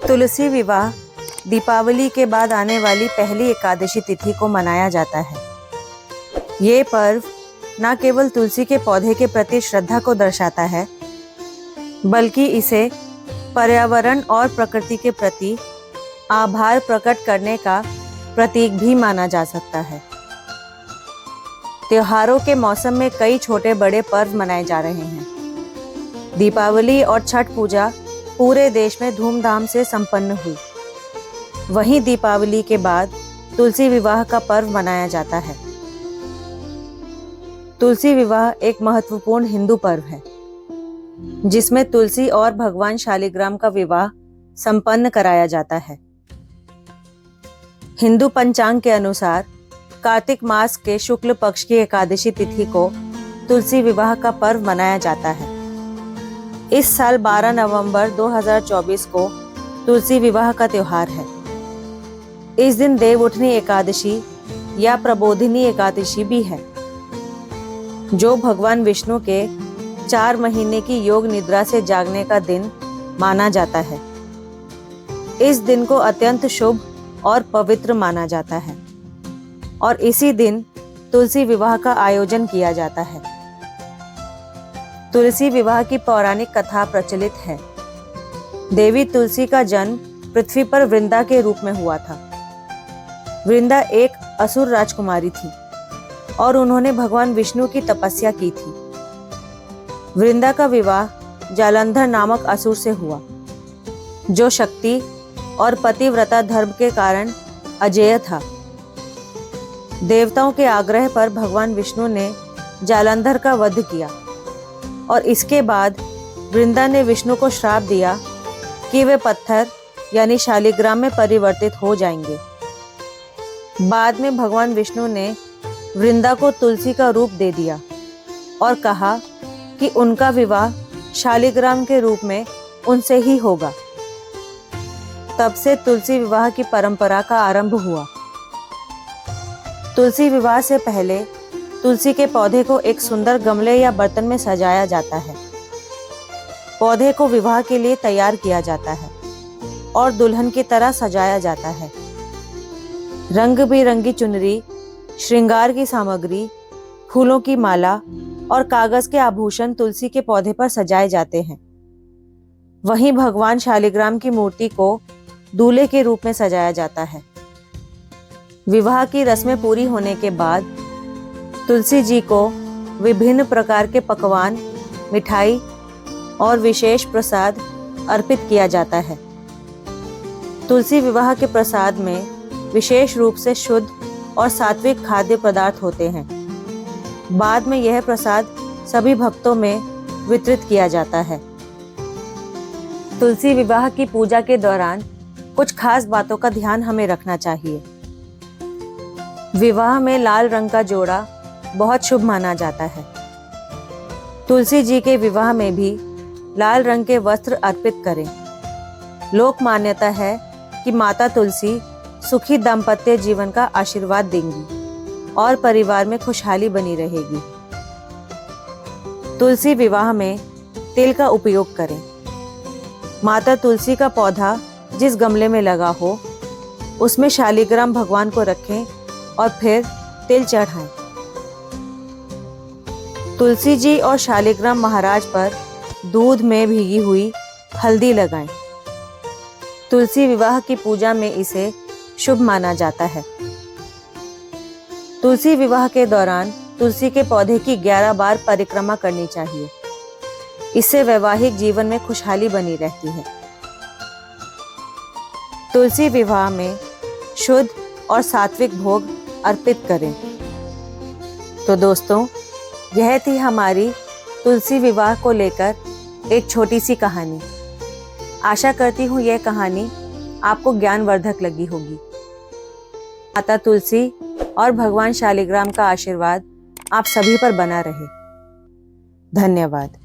तुलसी विवाह दीपावली के बाद आने वाली पहली एकादशी तिथि को मनाया जाता है। ये पर्व न केवल तुलसी के पौधे के प्रति श्रद्धा को दर्शाता है, बल्कि इसे पर्यावरण और प्रकृति के प्रति आभार प्रकट करने का प्रतीक भी माना जा सकता है। त्योहारों के मौसम में कई छोटे बड़े पर्व मनाए जा रहे हैं। दीपावली और छठ पूजा पूरे देश में धूमधाम से संपन्न हुई। वहीं दीपावली के बाद तुलसी विवाह का पर्व मनाया जाता है। तुलसी विवाह एक महत्वपूर्ण हिंदू पर्व है, जिसमें तुलसी और भगवान शालिग्राम का विवाह संपन्न कराया जाता है। हिंदू पंचांग के अनुसार कार्तिक मास के शुक्ल पक्ष की एकादशी तिथि को तुलसी विवाह का पर्व मनाया जाता है। इस साल 12 नवंबर 2024 को तुलसी विवाह का त्योहार है। इस दिन देवउठनी एकादशी या प्रबोधिनी एकादशी भी है, जो भगवान विष्णु के 4 महीने की योग निद्रा से जागने का दिन माना जाता है। इस दिन को अत्यंत शुभ और पवित्र माना जाता है और इसी दिन तुलसी विवाह का आयोजन किया जाता है। तुलसी विवाह की पौराणिक कथा प्रचलित है। देवी तुलसी का जन्म पृथ्वी पर वृंदा के रूप में हुआ था। वृंदा एक असुर राजकुमारी थी और उन्होंने भगवान विष्णु की तपस्या की थी। वृंदा का विवाह जालंधर नामक असुर से हुआ, जो शक्ति और पतिव्रता धर्म के कारण अजेय था। देवताओं के आग्रह पर भगवान विष्णु ने जालंधर का वध किया और इसके बाद वृंदा ने विष्णु को श्राप दिया कि वे पत्थर यानी शालिग्राम में परिवर्तित हो जाएंगे। बाद में भगवान विष्णु ने वृंदा को तुलसी का रूप दे दिया और कहा कि उनका विवाह शालिग्राम के रूप में उनसे ही होगा। तब से तुलसी विवाह की परंपरा का आरंभ हुआ। तुलसी विवाह से पहले तुलसी के पौधे को एक सुंदर गमले या बर्तन में सजाया जाता है। पौधे को विवाह के लिए तैयार किया जाता है और दुल्हन की तरह सजाया जाता है। रंग बिरंगी चुनरी, श्रृंगार की सामग्री, फूलों की माला और कागज के आभूषण तुलसी के पौधे पर सजाए जाते हैं। वहीं भगवान शालिग्राम की मूर्ति को दूल्हे के रूप में सजाया जाता है। विवाह की रस्में पूरी होने के बाद तुलसी जी को विभिन्न प्रकार के पकवान, मिठाई और विशेष प्रसाद अर्पित किया जाता है। तुलसी विवाह के प्रसाद में विशेष रूप से शुद्ध और सात्विक खाद्य पदार्थ होते हैं। बाद में यह प्रसाद सभी भक्तों में वितरित किया जाता है। तुलसी विवाह की पूजा के दौरान कुछ खास बातों का ध्यान हमें रखना चाहिए। विवाह में लाल रंग का जोड़ा बहुत शुभ माना जाता है। तुलसी जी के विवाह में भी लाल रंग के वस्त्र अर्पित करें। लोक मान्यता है कि माता तुलसी सुखी दाम्पत्य जीवन का आशीर्वाद देंगी और परिवार में खुशहाली बनी रहेगी। तुलसी विवाह में तिल का उपयोग करें। माता तुलसी का पौधा जिस गमले में लगा हो, उसमें शालिग्राम भगवान को रखें और फिर तिल चढ़ाएं। तुलसी जी और शालिग्राम महाराज पर दूध में भीगी हुई हल्दी लगाएं। तुलसी विवाह की पूजा में इसे शुभ माना जाता है। तुलसी विवाह के दौरान तुलसी के पौधे की 11 बार परिक्रमा करनी चाहिए। इससे वैवाहिक जीवन में खुशहाली बनी रहती है। तुलसी विवाह में शुद्ध और सात्विक भोग अर्पित करें। तो दोस्तों, यह थी हमारी तुलसी विवाह को लेकर एक छोटी सी कहानी। आशा करती हूँ यह कहानी आपको ज्ञानवर्धक लगी होगी। माता तुलसी और भगवान शालिग्राम का आशीर्वाद आप सभी पर बना रहे। धन्यवाद।